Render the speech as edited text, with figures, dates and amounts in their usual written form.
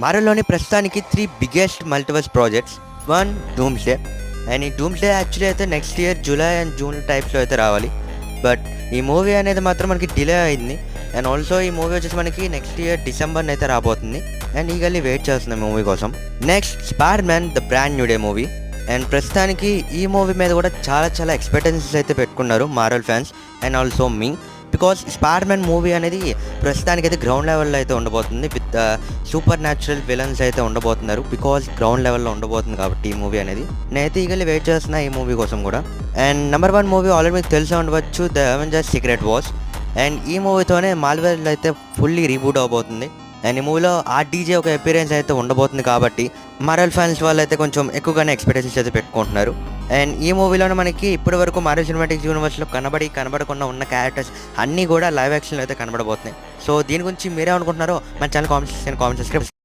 మార్వెల్‌లోని ప్రస్తుతానికి 3 biggest multiverse projects. One doomsday. And ఈ doomsday actually అయితే next year July and June టైప్స్‌లో అయితే రావాలి. బట్ ఈ మూవీ అనేది మాత్రం మనకి డిలే అయింది. అండ్ ఆల్సో ఈ మూవీ వచ్చేసి మనకి నెక్స్ట్ ఇయర్ డిసెంబర్‌న అయితే రాబోతుంది. అండ్ ఈగర్లీ వెయిట్ చేస్తున్నాం మూవీ కోసం. Next spider man the brand new day movie. And ప్రస్తుతానికి ఈ మూవీ మీద కూడా చాలా ఎక్స్‌పెక్టేషన్స్ అయితే పెట్టుకున్నారు Marvel fans and also me. Because spider man movie అనేది ప్రస్తుతానికి అయితే గ్రౌండ్ లెవెల్లో అయితే ఉండబోతుంది. విత్ సూపర్ న్యాచురల్ విలన్స్ అయితే ఉండబోతున్నారు. బికాస్ గ్రౌండ్ లెవెల్లో ఉండబోతుంది కాబట్టి ఈ మూవీ అనేది నేనైతే ఈగర్లీ వెయిట్ చేస్తున్నా ఈ మూవీ కోసం కూడా. అండ్ నెంబర్ 1 మూవీ ఆల్రెడీ మీకు తెలిసే ఉండవచ్చు, the Avengers secret wars. And ఈ మూవీతోనే మార్వెల్ అయితే ఫుల్లీ రీబూట్ అవబోతుంది. అండ్ ఈ మూవీలో ఆర్డీజే ఒక అపీరెన్స్ అయితే ఉండబోతుంది కాబట్టి మార్వెల్ ఫ్యాన్స్ వాళ్ళు అయితే కొంచెం ఎక్కువగానే ఎక్స్పెక్టేషన్స్ అయితే పెట్టుకుంటున్నారు. అండ్ ఈ మూవీలోనే మనకి ఇప్పటి వరకు మార్వెల్ సినిమాటిక్ యూనివర్స్లో కనబడకుండా ఉన్న క్యారెక్టర్స్ అన్నీ కూడా లైవ్ యాక్షన్లో అయితే కనబడబోతున్నాయి. సో దీని గురించి మీరే అనుకుంటున్నారో మన ఛానల్ కామెంట్స్ సబ్స్క్రైబ్